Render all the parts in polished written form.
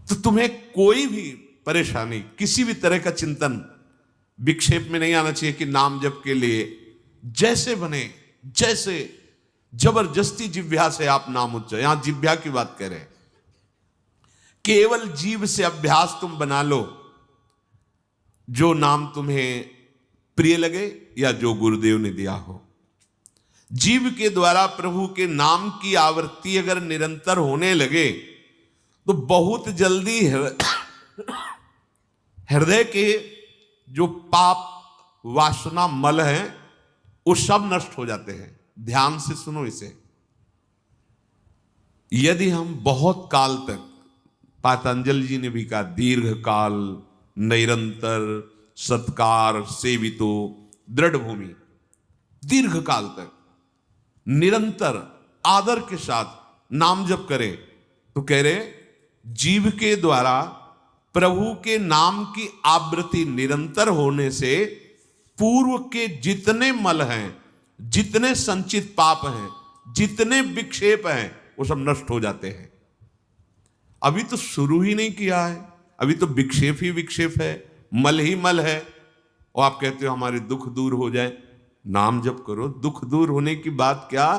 तो तुम्हें कोई भी परेशानी, किसी भी तरह का चिंतन विक्षेप में नहीं आना चाहिए कि नाम जप के लिए जैसे बने, जैसे जबरदस्ती जिह्वा से आप नाम उच्चारण, यहां जिह्वा की बात कर रहे हैं, केवल जीव से अभ्यास तुम बना लो, जो नाम तुम्हें प्रिय लगे या जो गुरुदेव ने दिया हो। जीव के द्वारा प्रभु के नाम की आवृत्ति अगर निरंतर होने लगे तो बहुत जल्दी हृदय के जो पाप वासना मल हैं वो सब नष्ट हो जाते हैं। ध्यान से सुनो इसे। यदि हम बहुत काल तक, पातंजलि जी ने भी कहा, दीर्घ काल निरंतर सत्कार सेवितो दृढ़ भूमि, दीर्घ काल तक निरंतर आदर के साथ नाम जप करे, तो कह रहे जीव के द्वारा प्रभु के नाम की आवृत्ति निरंतर होने से पूर्व के जितने मल हैं, जितने संचित पाप हैं, जितने विक्षेप हैं, वो सब नष्ट हो जाते हैं। अभी तो शुरू ही नहीं किया है, अभी तो विक्षेप ही विक्षेप है, मल ही मल है, और आप कहते हो हमारे दुख दूर हो जाए। नाम जप करो, दुख दूर होने की बात क्या,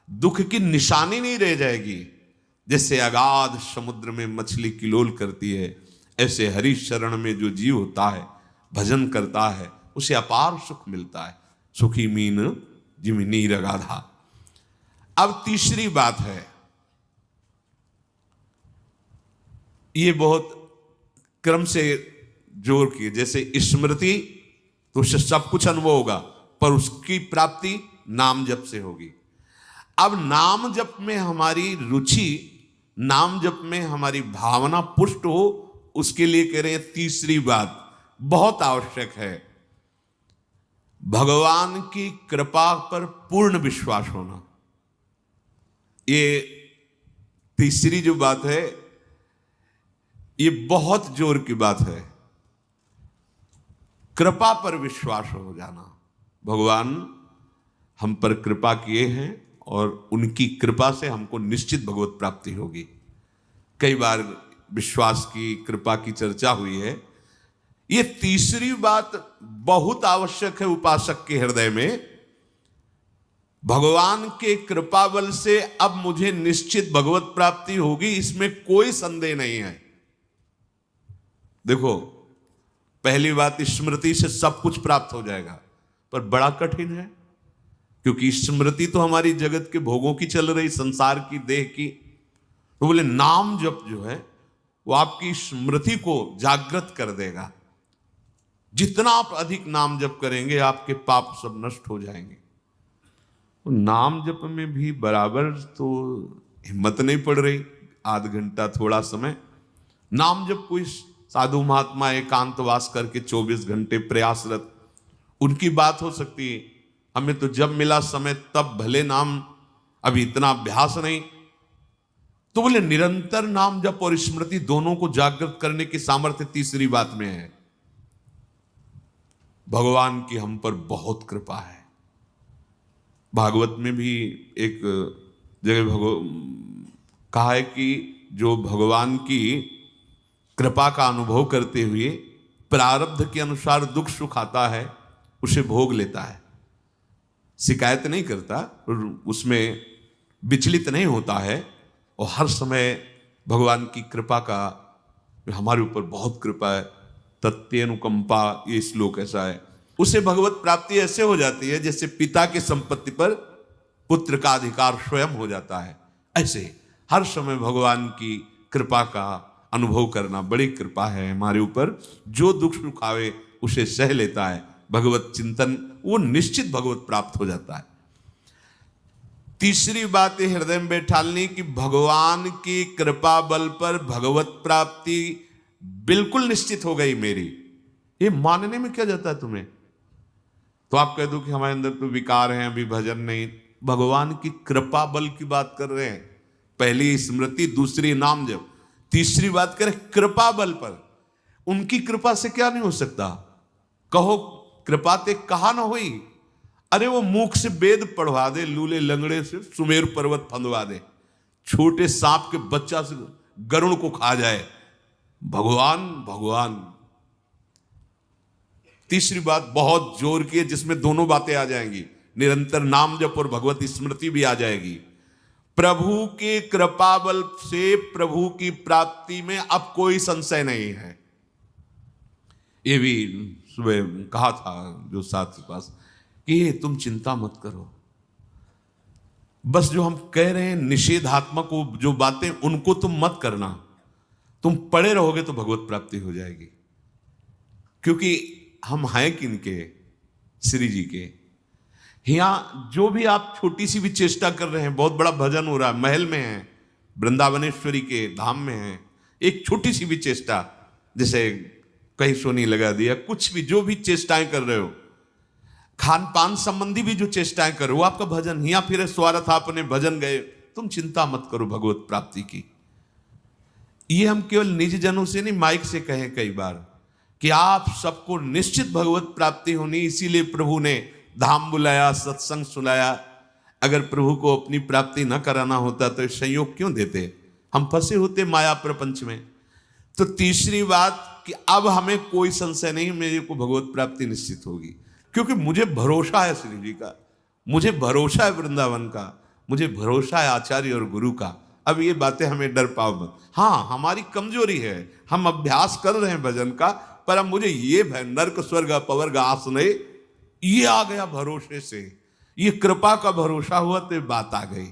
दुख की निशानी नहीं रह जाएगी। जैसे अगाध समुद्र में मछली किलोल करती है, ऐसे हरि शरण में जो जीव होता है, भजन करता है, उसे अपार सुख मिलता है। सुखी मीन जिमी नीर अगाधा। अब तीसरी बात है, ये बहुत क्रम से जोर की, जैसे स्मृति तो उससे सब कुछ अनुभव होगा, पर उसकी प्राप्ति नाम जप से होगी। अब नाम जप में हमारी रुचि, नाम जप में हमारी भावना पुष्ट हो, उसके लिए कह रहे हैं तीसरी बात बहुत आवश्यक है, भगवान की कृपा पर पूर्ण विश्वास होना। ये तीसरी जो बात है, ये बहुत जोर की बात है, कृपा पर विश्वास हो जाना। भगवान हम पर कृपा किए हैं और उनकी कृपा से हमको निश्चित भगवत प्राप्ति होगी। कई बार विश्वास की, कृपा की चर्चा हुई है। ये तीसरी बात बहुत आवश्यक है उपासक के हृदय में। भगवान के कृपा बल से अब मुझे निश्चित भगवत प्राप्ति होगी, इसमें कोई संदेह नहीं है। देखो, पहली बात, स्मृति से सब कुछ प्राप्त हो जाएगा, पर बड़ा कठिन है, क्योंकि स्मृति तो हमारी जगत के भोगों की चल रही, संसार की, देह की। तो बोले नाम जप जो है वो आपकी स्मृति को जागृत कर देगा। जितना आप अधिक नाम जप करेंगे, आपके पाप सब नष्ट हो जाएंगे। तो नाम जप में भी बराबर तो हिम्मत नहीं पड़ रही, आध घंटा थोड़ा समय। नाम जप कोई साधु महात्मा एकांतवास करके 24 घंटे प्रयासरत, उनकी बात हो सकती है। हमें तो जब मिला समय तब भले नाम, अभी इतना अभ्यास नहीं। तो बोले निरंतर नाम जप और स्मृति दोनों को जागृत करने की सामर्थ्य तीसरी बात में है। भगवान की हम पर बहुत कृपा है। भागवत में भी एक जगह कहा है कि जो भगवान की कृपा का अनुभव करते हुए प्रारब्ध के अनुसार दुख सुख आता है, उसे भोग लेता है, शिकायत नहीं करता, उसमें विचलित नहीं होता है, और हर समय भगवान की कृपा का, हमारे ऊपर बहुत कृपा है, तत्यनुकंपा, ये श्लोक ऐसा है। उसे भगवत प्राप्ति ऐसे हो जाती है जैसे पिता की संपत्ति पर पुत्र का अधिकार स्वयं हो जाता है। ऐसे हर समय भगवान की कृपा का अनुभव करना बड़ी कृपा है हमारे ऊपर। जो दुख सुख आवे उसे सह लेता है, भगवत चिंतन, वो निश्चित भगवत प्राप्त हो जाता है। तीसरी बात है हृदय में बैठालनी कि भगवान की कृपा बल पर भगवत प्राप्ति बिल्कुल निश्चित हो गई मेरी। ये मानने में क्या जाता है तुम्हें? तो आप कह दो कि हमारे अंदर तो विकार हैं, अभी भजन नहीं। भगवान की कृपा बल की बात कर रहे हैं। पहली स्मृति, दूसरी नाम जप, तीसरी बात करें कृपा बल पर। उनकी कृपा से क्या नहीं हो सकता? कहो कृपा ते कहा ना हुई। अरे वो मुख से वेद पढ़वा दे, लूले लंगड़े से सुमेर पर्वत फंदवा दे, छोटे सांप के बच्चा से गरुड़ को खा जाए, भगवान भगवान। तीसरी बात बहुत जोर की है, जिसमें दोनों बातें आ जाएंगी, निरंतर नाम जप और भगवत स्मृति भी आ जाएगी। प्रभु के कृपा बल से प्रभु की प्राप्ति में अब कोई संशय नहीं है। ये भी सुबह कहा था जो साथ के पास कि तुम चिंता मत करो, बस जो हम कह रहे हैं निषेधात्मक जो बातें उनको तुम मत करना, तुम पड़े रहोगे तो भगवत प्राप्ति हो जाएगी। क्योंकि हम हैं किनके? श्री जी के। यहां जो भी आप छोटी सी भी चेष्टा कर रहे हैं, बहुत बड़ा भजन हो रहा है, महल में है, वृंदावनेश्वरी के धाम में है, एक छोटी सी भी चेष्टा, जैसे कहीं सोनी लगा दिया, कुछ भी जो भी चेष्टाएं कर रहे हो, खान पान संबंधी भी जो चेष्टाएं कर रहे हो, आपका भजन या फिर स्वार्थ आपने भजन गए, तुम चिंता मत करो भगवत प्राप्ति की। ये हम केवल निज जनों से नहीं, माइक से कहें कई बार कि आप सबको निश्चित भगवत प्राप्ति होनी, इसीलिए प्रभु ने धाम बुलाया, सत्संग सुनाया। अगर प्रभु को अपनी प्राप्ति न कराना होता तो संयोग क्यों देते? हम फंसे होते माया प्रपंच में। तो तीसरी बात कि अब हमें कोई संशय नहीं, मेरे को भगवत प्राप्ति निश्चित होगी, क्योंकि मुझे भरोसा है श्री जी का, मुझे भरोसा है वृंदावन का, मुझे भरोसा है आचार्य और गुरु का। अब ये बातें हमें डर पाओ मत। हाँ, हमारी कमजोरी है, हम अभ्यास कर रहे हैं भजन का, पर अब मुझे ये भय नर्क स्वर्ग अपवर्ग आसने ये आ गया भरोसे से, ये कृपा का भरोसा हुआ तो बात आ गई।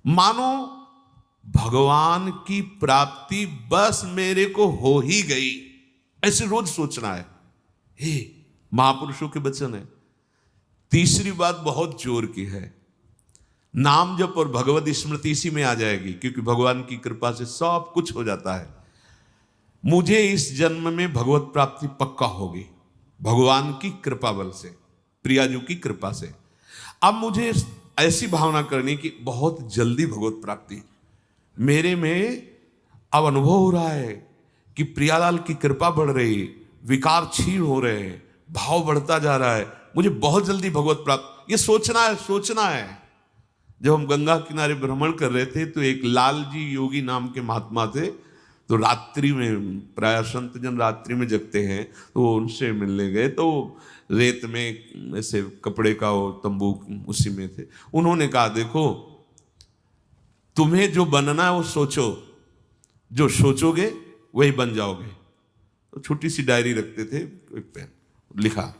मानो भगवान की प्राप्ति बस मेरे को हो ही गई, ऐसे रोज सोचना है। हे महापुरुषों के वचन है। तीसरी बात बहुत जोर की है, नाम जप और भगवत स्मृति इसी में आ जाएगी, क्योंकि भगवान की कृपा से सब कुछ हो जाता है। मुझे इस जन्म में भगवत प्राप्ति पक्का होगी, भगवान की कृपा बल से, प्रियाजू की कृपा से। अब मुझे ऐसी भावना करनी कि बहुत जल्दी भगवत प्राप्ति मेरे में अब अनुभव हो रहा है कि प्रियालाल की कृपा बढ़ रही, विकार क्षीण हो रहे हैं, भाव बढ़ता जा रहा है, मुझे बहुत जल्दी भगवत प्राप्त, ये सोचना है, सोचना है। जब हम गंगा किनारे भ्रमण कर रहे थे तो एक लाल जी योगी नाम के महात्मा थे, तो रात्रि में, प्राय संत जन रात्रि में जगते हैं, तो उनसे मिलने गए, तो रेत में ऐसे कपड़े का वो तंबू उसी में थे। उन्होंने कहा देखो तुम्हें जो बनना है वो सोचो, जो सोचोगे वही बन जाओगे। तो छोटी सी डायरी रखते थे, एक पेन लिखा,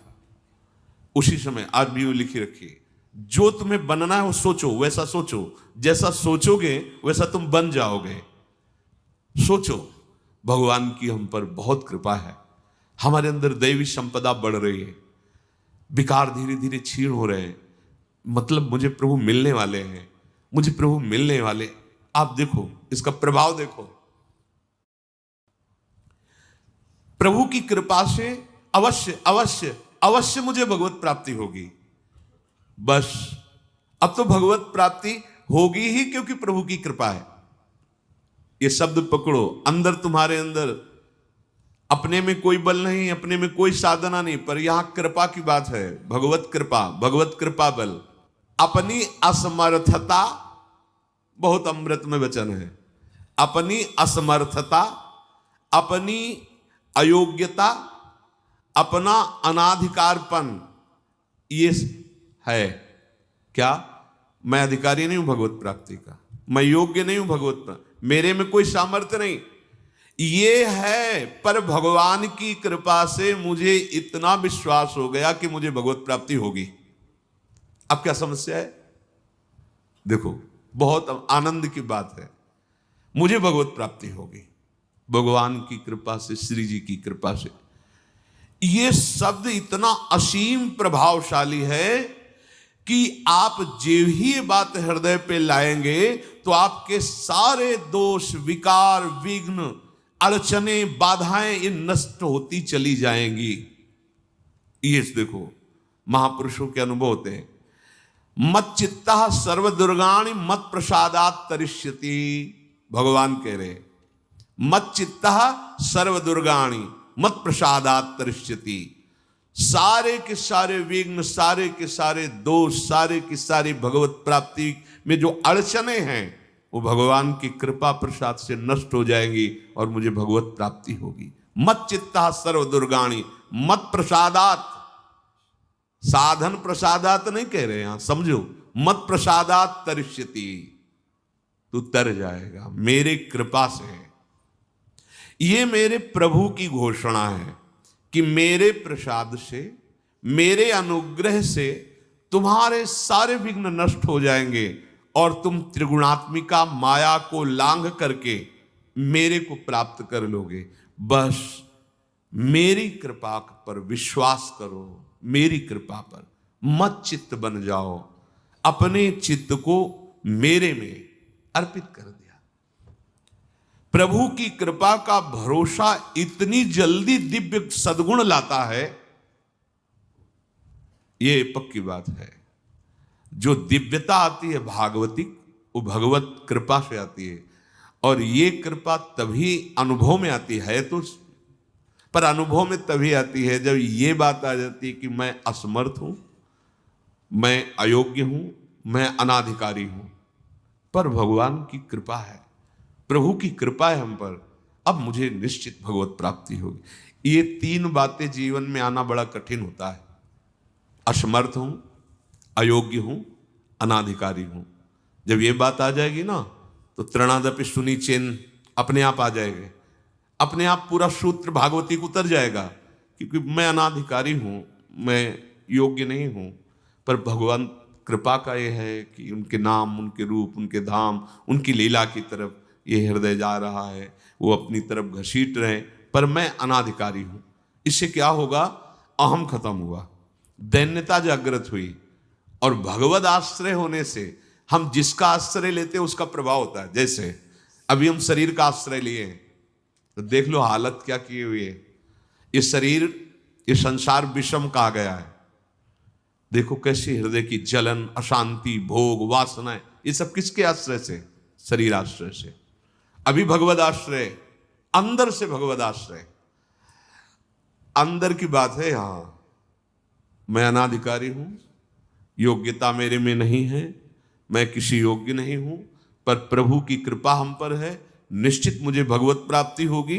उसी समय आज भी वो लिखी रखी, जो तुम्हें बनना है वो सोचो, वैसा सोचो, जैसा सोचोगे वैसा तुम बन जाओगे। सोचो, भगवान की हम पर बहुत कृपा है, हमारे अंदर दैवी संपदा बढ़ रही है, विकार धीरे धीरे क्षीण हो रहे हैं, मतलब मुझे प्रभु मिलने वाले हैं, मुझे प्रभु मिलने वाले। आप देखो इसका प्रभाव देखो, प्रभु की कृपा से अवश्य अवश्य अवश्य मुझे भगवत प्राप्ति होगी। बस अब तो भगवत प्राप्ति होगी ही, क्योंकि प्रभु की कृपा है। ये शब्द पकड़ो, अंदर तुम्हारे अंदर अपने में कोई बल नहीं, अपने में कोई साधना नहीं, पर यहां कृपा की बात है, भगवत कृपा, भगवत कृपा बल। अपनी असमर्थता, बहुत अमृत में वचन है, अपनी असमर्थता, अपनी अयोग्यता, अपना अनाधिकारपन, ये है क्या? मैं अधिकारी नहीं हूं भगवत प्राप्ति का, मैं योग्य नहीं हूं भगवत प्राप्ति, मेरे में कोई सामर्थ्य नहीं, ये है। पर भगवान की कृपा से मुझे इतना विश्वास हो गया कि मुझे भगवत प्राप्ति होगी। अब क्या समस्या है? देखो बहुत आनंद की बात है, मुझे भगवत प्राप्ति होगी भगवान की कृपा से, श्री जी की कृपा से। ये शब्द इतना असीम प्रभावशाली है कि आप जो ही ये बात हृदय पे लाएंगे तो आपके सारे दोष, विकार, विघ्न, अड़चने, बाधाएं ये नष्ट होती चली जाएंगी। ये देखो महापुरुषों के अनुभव होते हैं। मत चित्ता सर्व दुर्गाणि मत प्रसादात तरिष्यति, भगवान कह रहे मत चित्ता सर्व दुर्गाणि मत प्रसादात तरिष्यति। सारे के सारे विघ्न, सारे के सारे दोष, सारे की सारी भगवत प्राप्ति में जो अड़चने हैं वो भगवान की कृपा प्रसाद से नष्ट हो जाएंगी और मुझे भगवत प्राप्ति होगी। मत चित्ता सर्व दुर्गाणी मत प्रसादात, साधन प्रसादात नहीं कह रहे यहां, समझो, मत प्रसादात तरिष्यति, तू तर जाएगा मेरे कृपा से। ये मेरे प्रभु की घोषणा है कि मेरे प्रसाद से, मेरे अनुग्रह से तुम्हारे सारे विघ्न नष्ट हो जाएंगे और तुम त्रिगुणात्मिका माया को लांघ करके मेरे को प्राप्त कर लोगे। बस मेरी कृपा पर विश्वास करो, मेरी कृपा पर मत चित्त बन जाओ। अपने चित्त को मेरे में अर्पित कर दिया। प्रभु की कृपा का भरोसा इतनी जल्दी दिव्य सद्गुण लाता है, ये पक्की बात है। जो दिव्यता आती है भागवतिक, वो भगवत कृपा से आती है। और ये कृपा तभी अनुभव में आती है, तो पर अनुभव में तभी आती है जब ये बात आ जाती है कि मैं असमर्थ हूं, मैं अयोग्य हूं, मैं अनाधिकारी हूं। पर भगवान की कृपा है, प्रभु की कृपा है हम पर, अब मुझे निश्चित भगवत प्राप्ति होगी। ये तीन बातें जीवन में आना बड़ा कठिन होता है। असमर्थ हूं, अयोग्य हूं, अनाधिकारी हूं। जब ये बात आ जाएगी ना, तो तृणादपि सुनी चिन्ह अपने आप आ जाएंगे, अपने आप पूरा सूत्र भागवती को उतर जाएगा। क्योंकि मैं अनाधिकारी हूं, मैं योग्य नहीं हूं, पर भगवान कृपा का ये है कि उनके नाम, उनके रूप, उनके धाम, उनकी लीला की तरफ ये हृदय जा रहा है, वो अपनी तरफ घसीट रहे, पर मैं अनाधिकारी हूं। इससे क्या होगा? अहम खत्म हुआ, दैन्यता जागृत हुई, और भगवद आश्रय होने से हम जिसका आश्रय लेते हैं उसका प्रभाव होता है। जैसे अभी हम शरीर का आश्रय लिए, तो देख लो हालत क्या की हुई है। ये शरीर, ये संसार विषम कहा गया है। देखो कैसी हृदय की जलन, अशांति, भोग, वासनाएं, ये सब किसके आश्रय से? शरीर आश्रय से। अभी भगवद आश्रय, अंदर से भगवद आश्रय, अंदर की बात है। यहां मैं अनाधिकारी हूं, योग्यता मेरे में नहीं है, मैं किसी योग्य नहीं हूं, पर प्रभु की कृपा हम पर है, निश्चित मुझे भगवत प्राप्ति होगी।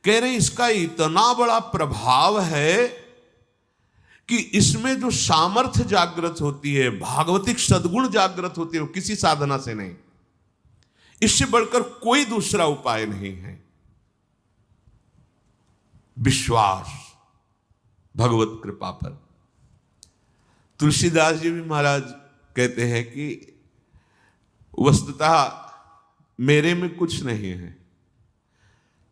कह रहे इसका इतना बड़ा प्रभाव है कि इसमें जो सामर्थ्य जागृत होती है, भागवतिक सद्गुण जागृत होती है, वो किसी साधना से नहीं, इससे बढ़कर कोई दूसरा उपाय नहीं है। विश्वास भगवत कृपा पर। तुलसीदास जी भी महाराज कहते हैं कि वस्तुतः मेरे में कुछ नहीं है,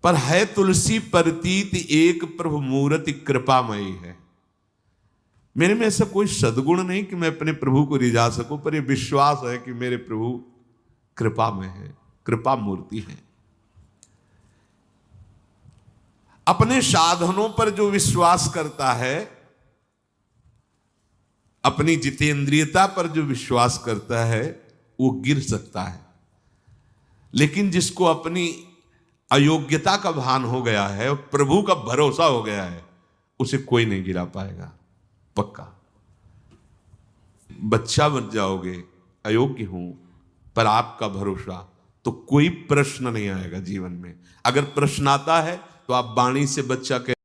पर है तुलसी प्रतीत एक प्रभु मूर्ति कृपामयी है। मेरे में ऐसा कोई सद्गुण नहीं कि मैं अपने प्रभु को रिझा सकूं, पर यह विश्वास है कि मेरे प्रभु कृपा में है, कृपा मूर्ति है। अपने साधनों पर जो विश्वास करता है, अपनी जितेंद्रियता पर जो विश्वास करता है, वो गिर सकता है। लेकिन जिसको अपनी अयोग्यता का भान हो गया है और प्रभु का भरोसा हो गया है, उसे कोई नहीं गिरा पाएगा, पक्का। बच्चा बन जाओगे, अयोग्य हूं, पर आपका भरोसा, तो कोई प्रश्न नहीं आएगा जीवन में। अगर प्रश्न आता है तो आप वाणी से बच्चा कह